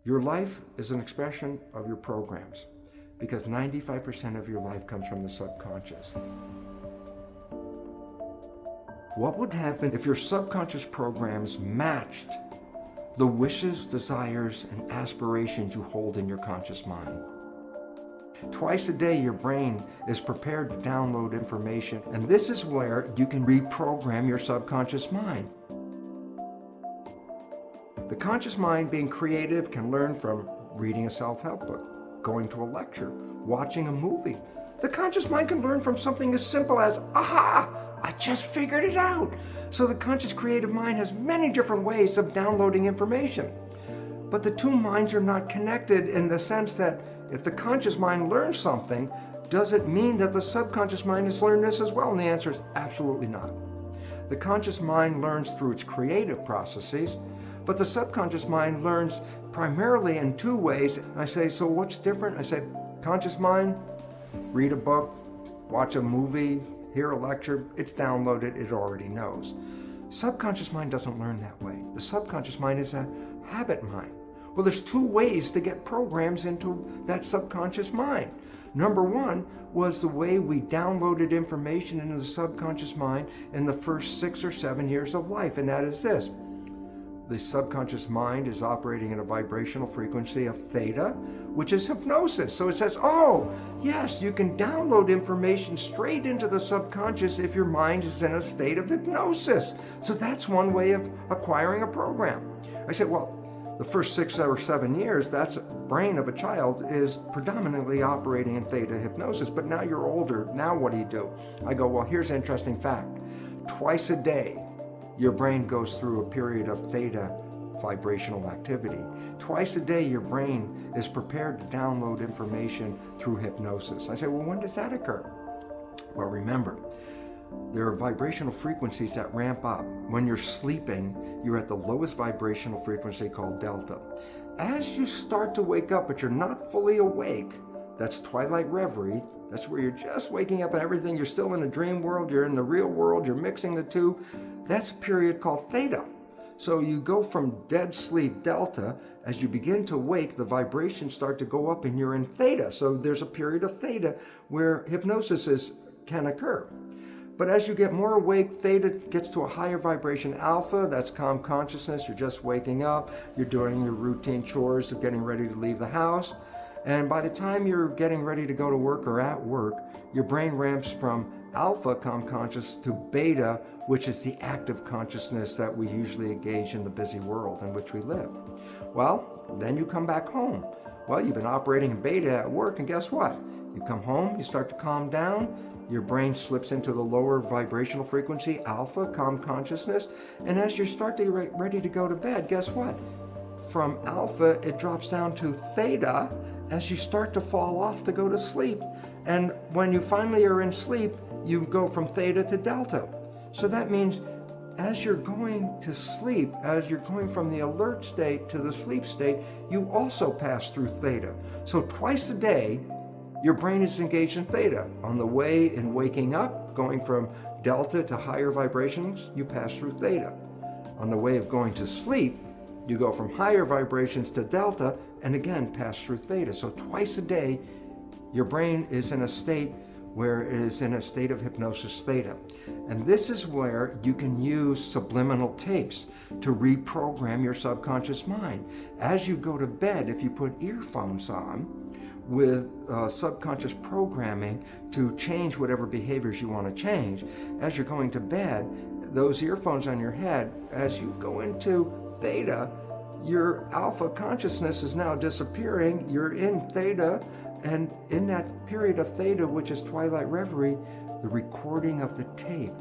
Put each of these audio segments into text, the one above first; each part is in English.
Your life is an expression of your programs because 95% of your life comes from the subconscious. What would happen if your subconscious programs matched the wishes, desires, and aspirations you hold in your conscious mind? Twice a day, your brain is prepared to download information, and this is where you can reprogram your subconscious mind. The conscious mind, being creative, can learn from reading a self-help book, going to a lecture, watching a movie. The conscious mind can learn from something as simple as, aha, I just figured it out. So the conscious creative mind has many different ways of downloading information. But the two minds are not connected in the sense that if the conscious mind learns something, does it mean that the subconscious mind has learned this as well? And the answer is absolutely not. The conscious mind learns through its creative processes, but the subconscious mind learns primarily in two ways. And I say, so what's different? I say, conscious mind, read a book, watch a movie, hear a lecture, it's downloaded, it already knows. Subconscious mind doesn't learn that way. The subconscious mind is a habit mind. Well, there's two ways to get programs into that subconscious mind. Number one was the way we downloaded information into the subconscious mind in the first 6 or 7 years of life, and that is this. The subconscious mind is operating at a vibrational frequency of theta, which is hypnosis. So it says, oh, yes, you can download information straight into the subconscious if your mind is in a state of hypnosis. So that's one way of acquiring a program. I said, well, the first 6 or 7 years, that's brain of a child is predominantly operating in theta hypnosis, but now you're older, now what do? I go, well, here's an interesting fact. Twice a day, your brain goes through a period of theta vibrational activity. Twice a day, your brain is prepared to download information through hypnosis. I say, well, when does that occur? Well, remember, there are vibrational frequencies that ramp up. When you're sleeping, you're at the lowest vibrational frequency called delta. As you start to wake up, but you're not fully awake, that's twilight reverie. That's where you're just waking up and everything. You're still in a dream world, you're in the real world, you're mixing the two. That's a period called theta. So you go from dead sleep, delta, as you begin to wake, the vibrations start to go up and you're in theta. So there's a period of theta where hypnosis can occur. But as you get more awake, theta gets to a higher vibration. Alpha, that's calm consciousness. You're just waking up. You're doing your routine chores of getting ready to leave the house. And by the time you're getting ready to go to work or at work, your brain ramps from alpha, calm conscious, to beta, which is the active consciousness that we usually engage in the busy world in which we live. Well, then you come back home. Well, you've been operating in beta at work, and guess what? You come home, you start to calm down, your brain slips into the lower vibrational frequency, alpha, calm consciousness, and as you start to get ready to go to bed, guess what? From alpha, it drops down to theta as you start to fall off to go to sleep. And when you finally are in sleep, you go from theta to delta. So that means as you're going to sleep, as you're going from the alert state to the sleep state, you also pass through theta. So twice a day, your brain is engaged in theta. On the way in waking up, going from delta to higher vibrations, you pass through theta. On the way of going to sleep, you go from higher vibrations to delta and again pass through theta. So twice a day, your brain is in a state where it is in a state of hypnosis theta. And this is where you can use subliminal tapes to reprogram your subconscious mind. As you go to bed, if you put earphones on with subconscious programming to change whatever behaviors you want to change, as you're going to bed, those earphones on your head, as you go into theta, your alpha consciousness is now disappearing, you're in theta, and in that period of theta, which is twilight reverie, the recording of the tape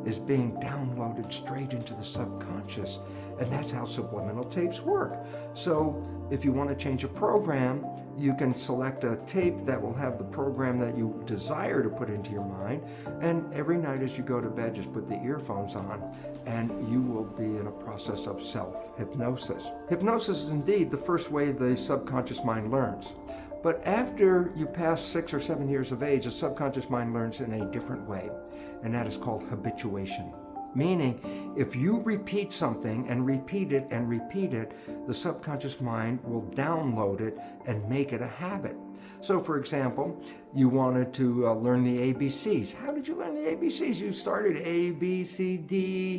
is being downloaded straight into the subconscious. And that's how subliminal tapes work. So if you want to change a program, you can select a tape that will have the program that you desire to put into your mind. And every night as you go to bed, just put the earphones on and you will be in a process of self-hypnosis. Hypnosis is indeed the first way the subconscious mind learns. But after you pass 6 or 7 years of age, the subconscious mind learns in a different way, and that is called habituation. Meaning, if you repeat something and repeat it and repeat it, the subconscious mind will download it and make it a habit. So for example, you wanted to learn the ABCs. How did you learn the ABCs? You started A, B, C, D,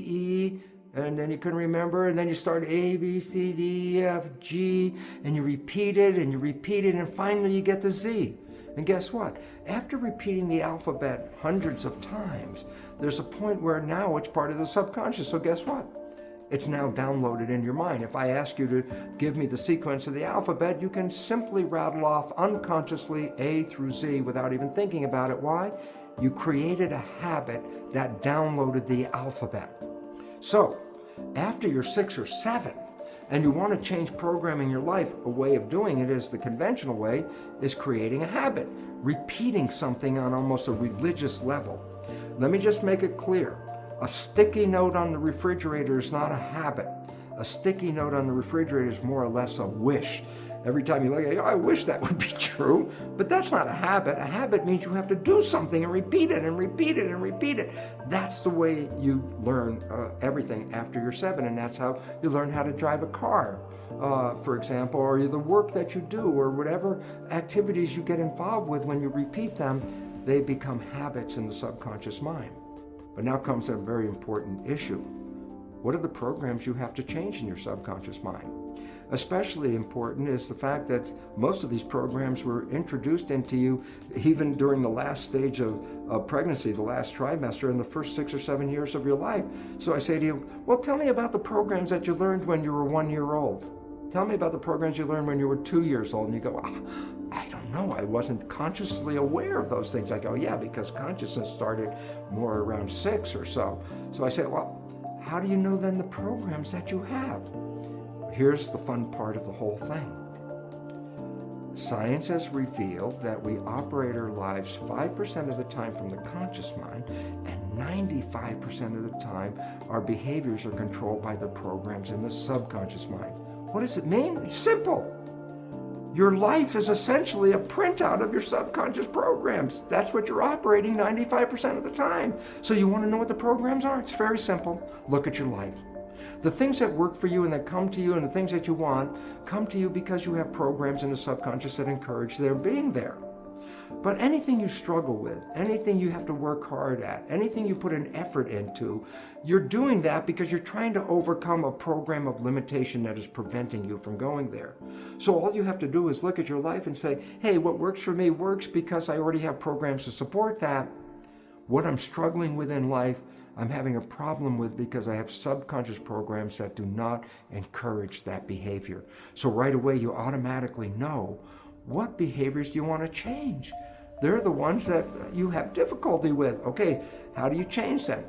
E, and then you couldn't remember, and then you started A, B, C, D, E, F, G, and you repeat it, and finally you get to Z. And guess what? After repeating the alphabet hundreds of times, there's a point where now it's part of the subconscious. So guess what? It's now downloaded in your mind. If I ask you to give me the sequence of the alphabet, you can simply rattle off unconsciously A through Z without even thinking about it. Why? You created a habit that downloaded the alphabet. So, after you're 6 or 7, and you want to change programming your life, a way of doing it is the conventional way, is creating a habit, repeating something on almost a religious level. Let me just make it clear. A sticky note on the refrigerator is not a habit. A sticky note on the refrigerator is more or less a wish. Every time you look at it, I wish that would be true, but that's not a habit. A habit means you have to do something and repeat it and repeat it and repeat it. That's the way you learn everything after you're 7, and that's how you learn how to drive a car, for example, or the work that you do, or whatever activities you get involved with. When you repeat them, they become habits in the subconscious mind. But now comes a very important issue. What are the programs you have to change in your subconscious mind? Especially important is the fact that most of these programs were introduced into you even during the last stage of pregnancy, the last trimester, in the first 6 or 7 years of your life. So I say to you, well, tell me about the programs that you learned when you were 1 year old. Tell me about the programs you learned when you were 2 years old. And you go, I don't know, I wasn't consciously aware of those things. I go, yeah, because consciousness started more around 6 or so. So I say, well, how do you know then the programs that you have? Here's the fun part of the whole thing. Science has revealed that we operate our lives 5% of the time from the conscious mind, and 95% of the time our behaviors are controlled by the programs in the subconscious mind. What does it mean? It's simple. Your life is essentially a printout of your subconscious programs. That's what you're operating 95% of the time. So you want to know what the programs are? It's very simple. Look at your life. The things that work for you and that come to you, and the things that you want, come to you because you have programs in the subconscious that encourage their being there. But anything you struggle with, anything you have to work hard at, anything you put an effort into, you're doing that because you're trying to overcome a program of limitation that is preventing you from going there. So all you have to do is look at your life and say, hey, what works for me works because I already have programs to support that. What I'm struggling with in life, I'm having a problem with because I have subconscious programs that do not encourage that behavior. So right away you automatically know, what behaviors do you want to change? They're the ones that you have difficulty with. Okay, how do you change them?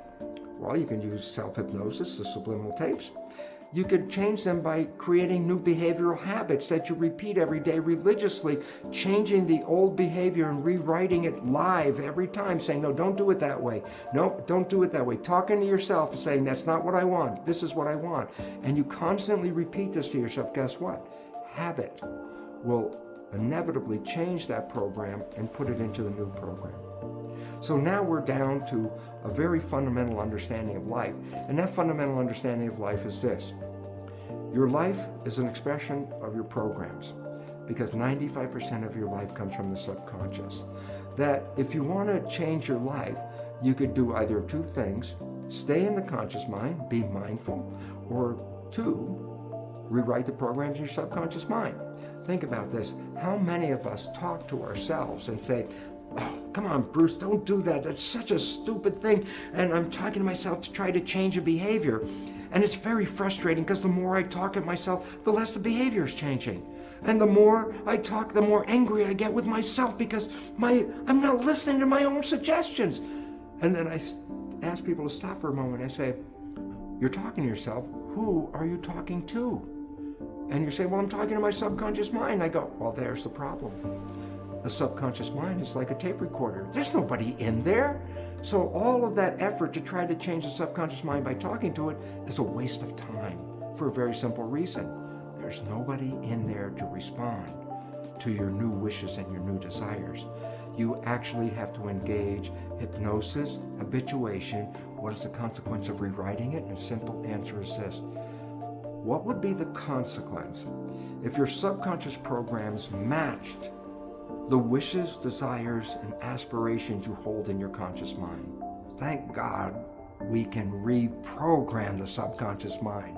Well, you can use self-hypnosis, the subliminal tapes. You could change them by creating new behavioral habits that you repeat every day religiously, changing the old behavior and rewriting it live every time, saying, no, don't do it that way. No, don't do it that way. Talking to yourself and saying, that's not what I want. This is what I want. And you constantly repeat this to yourself. Guess what? Habit will inevitably change that program and put it into the new program. So now we're down to a very fundamental understanding of life. And that fundamental understanding of life is this. Your life is an expression of your programs, because 95% of your life comes from the subconscious. That if you want to change your life, you could do either of two things: stay in the conscious mind, be mindful, or 2, rewrite the programs in your subconscious mind. Think about this. How many of us talk to ourselves and say, oh, come on, Bruce, don't do that. That's such a stupid thing. And I'm talking to myself to try to change a behavior. And it's very frustrating because the more I talk at myself, the less the behavior is changing. And the more I talk, the more angry I get with myself because I'm not listening to my own suggestions. And then I ask people to stop for a moment. I say, you're talking to yourself. Who are you talking to? And you say, well, I'm talking to my subconscious mind. I go, well, there's the problem. The subconscious mind is like a tape recorder. There's nobody in there. So all of that effort to try to change the subconscious mind by talking to it is a waste of time for a very simple reason. There's nobody in there to respond to your new wishes and your new desires. You actually have to engage hypnosis, habituation, What is the consequence of rewriting it? And simple answer is this. What would be the consequence if your subconscious programs matched the wishes, desires, and aspirations you hold in your conscious mind? Thank God we can reprogram the subconscious mind.